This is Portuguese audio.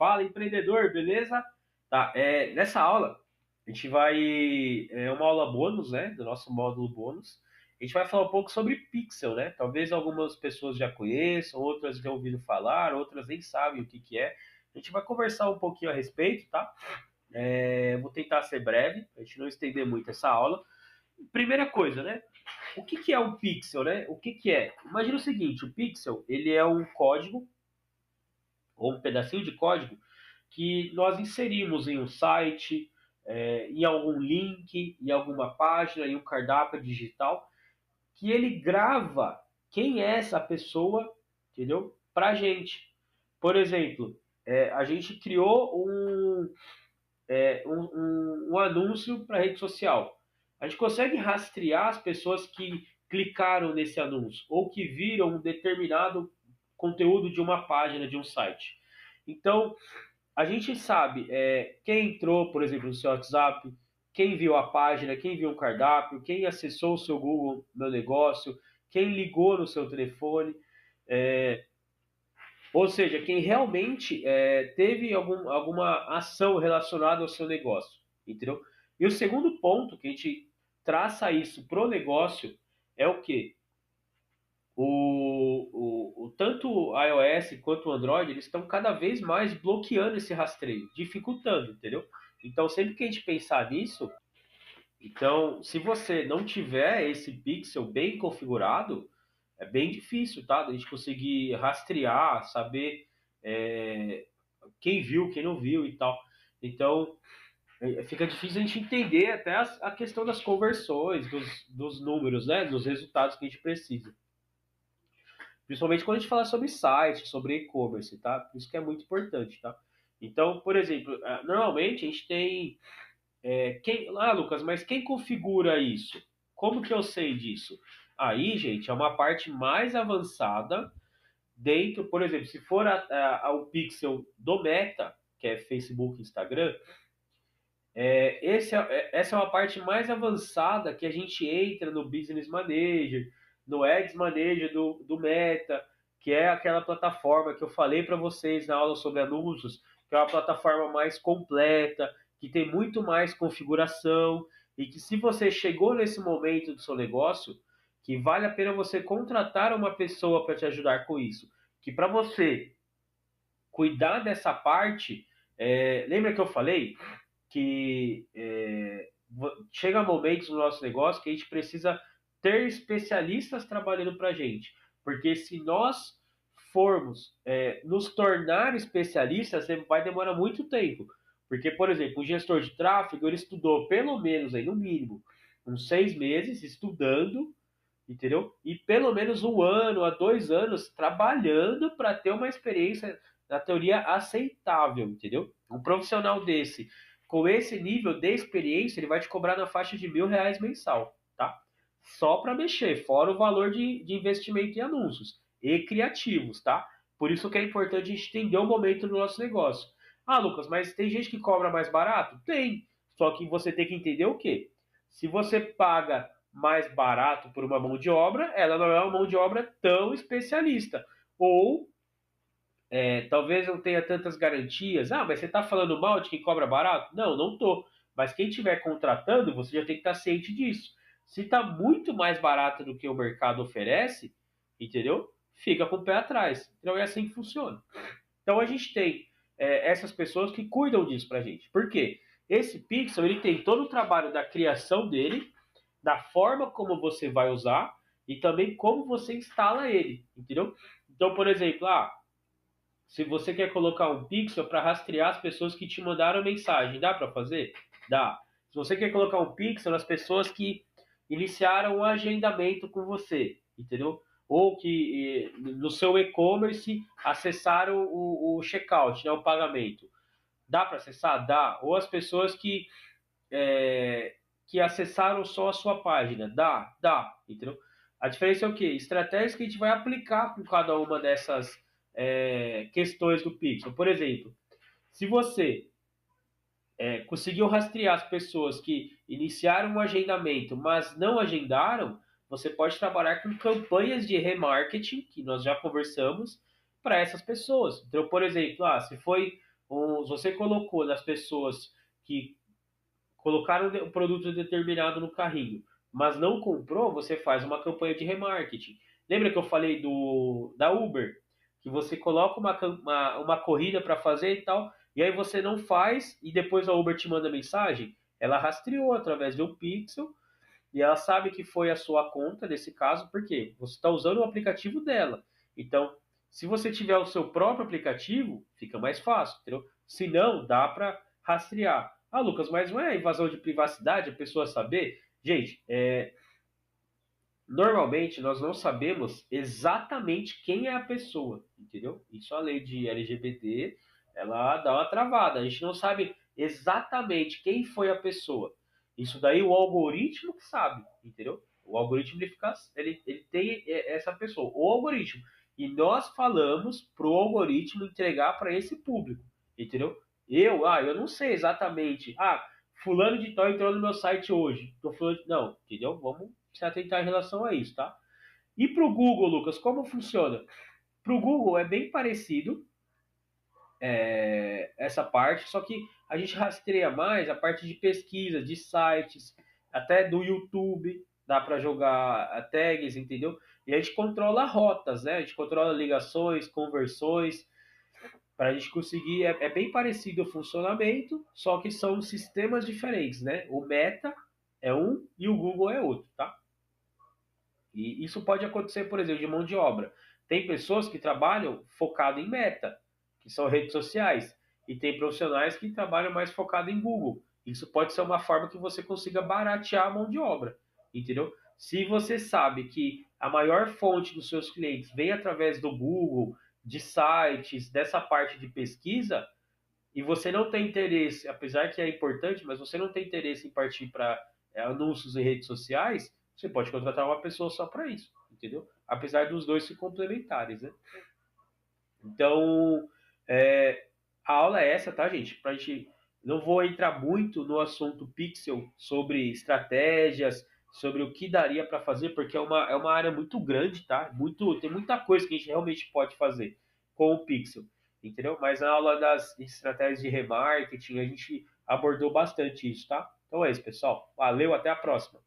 Fala, empreendedor, beleza? Tá, nessa aula, a gente vai. É uma aula bônus, né? Do nosso módulo bônus. A gente vai falar um pouco sobre Pixel, né? Talvez algumas pessoas já conheçam, outras já ouviram falar, outras nem sabem o que que é. A gente vai conversar um pouquinho a respeito, tá? Vou tentar ser breve, a gente não estender muito essa aula. Primeira coisa, né? O que que é um pixel, né? O que que é? Imagina o seguinte, o pixel, ele é um código, ou um pedacinho de código, que nós inserimos em um site, em algum link, em alguma página, em um cardápio digital, que ele grava quem é essa pessoa, entendeu? Pra gente. Por exemplo, a gente criou um anúncio para rede social. A gente consegue rastrear as pessoas que clicaram nesse anúncio ou que viram um determinado conteúdo de uma página, de um site. Então, a gente sabe quem entrou, por exemplo, no seu WhatsApp, quem viu a página, quem viu o cardápio, quem acessou o seu Google Meu Negócio, quem ligou no seu telefone, é, ou seja, quem realmente teve alguma ação relacionada ao seu negócio, entendeu? E o segundo ponto que a gente traça isso pro negócio é o quê? Tanto o iOS quanto o Android, eles estão cada vez mais bloqueando esse rastreio, dificultando, entendeu? Então, sempre que a gente pensar nisso, então, se você não tiver esse pixel bem configurado, é bem difícil, tá? A gente conseguir rastrear, saber é, quem viu, quem não viu e tal. Então, fica difícil a gente entender até a questão das conversões, dos números, né? Dos resultados que a gente precisa. Principalmente quando a gente fala sobre site, sobre e-commerce, tá? Isso que é muito importante, tá? Então, por exemplo, normalmente a gente tem Lucas, mas quem configura isso? Como que eu sei disso? Aí, gente, é uma parte mais avançada dentro, por exemplo, se for o pixel do Meta, que é Facebook, Instagram, essa é uma parte mais avançada que a gente entra no Business Manager, no Ads Manager do Meta, que é aquela plataforma que eu falei para vocês na aula sobre anúncios, que é uma plataforma mais completa, que tem muito mais configuração e que se você chegou nesse momento do seu negócio, que vale a pena você contratar uma pessoa para te ajudar com isso, que para você cuidar dessa parte, lembra que eu falei que chega momentos no nosso negócio que a gente precisa ter especialistas trabalhando para a gente. Porque se nós formos nos tornar especialistas, vai demorar muito tempo. Porque, por exemplo, o gestor de tráfego, ele estudou pelo menos, aí, no mínimo, uns 6 meses estudando, entendeu? E pelo menos 1 ano a 2 anos trabalhando para ter uma experiência, na teoria, aceitável, entendeu? Um profissional desse, com esse nível de experiência, ele vai te cobrar na faixa de R$ 1.000 mensal, tá? Só para mexer, fora o valor de investimento em anúncios e criativos, tá? Por isso que é importante a gente entender o momento do nosso negócio. Ah, Lucas, mas tem gente que cobra mais barato? Tem. Só que você tem que entender o quê? Se você paga mais barato por uma mão de obra, ela não é uma mão de obra tão especialista. Ou talvez não tenha tantas garantias. Ah, mas você está falando mal de quem cobra barato? Não, não tô. Mas quem estiver contratando, você já tem que estar ciente disso. Se está muito mais barato do que o mercado oferece, entendeu? Fica com o pé atrás. Então é assim que funciona. Então a gente tem essas pessoas que cuidam disso pra gente. Por quê? Esse pixel ele tem todo o trabalho da criação dele, da forma como você vai usar e também como você instala ele, entendeu? Então, por exemplo, se você quer colocar um pixel para rastrear as pessoas que te mandaram mensagem, dá para fazer? Dá. Se você quer colocar um pixel nas pessoas que iniciaram o agendamento com você, entendeu? Ou que no seu e-commerce acessaram o checkout, né, o pagamento. Dá para acessar? Dá. Ou as pessoas que acessaram só a sua página. Dá, entendeu? A diferença é o quê? Estratégias que a gente vai aplicar com cada uma dessas questões do Pixel. Por exemplo, se você conseguiu rastrear as pessoas que iniciaram o agendamento, mas não agendaram, você pode trabalhar com campanhas de remarketing, que nós já conversamos, para essas pessoas. Então, por exemplo, se foi Se você colocou nas pessoas que colocaram um produto determinado no carrinho, mas não comprou, você faz uma campanha de remarketing. Lembra que eu falei da Uber? Que você coloca uma corrida para fazer e tal, e aí você não faz, e depois a Uber te manda mensagem? Ela rastreou através de um pixel, e ela sabe que foi a sua conta nesse caso, porque você está usando o aplicativo dela. Então, se você tiver o seu próprio aplicativo, fica mais fácil, entendeu? Se não, dá para rastrear. Ah, Lucas, mas não é invasão de privacidade a pessoa saber? Gente, normalmente nós não sabemos exatamente quem é a pessoa, entendeu? Isso a lei de LGBT, ela dá uma travada. A gente não sabe exatamente quem foi a pessoa. Isso daí o algoritmo que sabe, entendeu? O algoritmo ele tem essa pessoa, o algoritmo. E nós falamos pro algoritmo entregar para esse público, entendeu? Eu não sei exatamente. Fulano de tal entrou no meu site hoje. Não, entendeu? Vamos se atentar em relação a isso, tá? E para o Google, Lucas, como funciona? Para o Google é bem parecido essa parte, só que a gente rastreia mais a parte de pesquisa, de sites, até do YouTube, dá para jogar tags, entendeu? E a gente controla rotas, né? A gente controla ligações, conversões, para a gente conseguir. É bem parecido o funcionamento, só que são sistemas diferentes, né? O Meta é um e o Google é outro, tá? E isso pode acontecer, por exemplo, de mão de obra. Tem pessoas que trabalham focado em Meta, que são redes sociais, e tem profissionais que trabalham mais focado em Google. Isso pode ser uma forma que você consiga baratear a mão de obra, entendeu? Se você sabe que a maior fonte dos seus clientes vem através do Google, de sites, dessa parte de pesquisa, e você não tem interesse, apesar que é importante, mas você não tem interesse em partir para anúncios em redes sociais, você pode contratar uma pessoa só para isso, entendeu? Apesar dos dois se complementarem, né? Então, é, a aula é essa, tá, gente? Pra gente, não vou entrar muito no assunto Pixel sobre estratégias, sobre o que daria para fazer, porque é uma área muito grande, tá? Tem muita coisa que a gente realmente pode fazer com o Pixel, entendeu? Mas na aula das estratégias de remarketing, a gente abordou bastante isso, tá? Então é isso, pessoal. Valeu, até a próxima.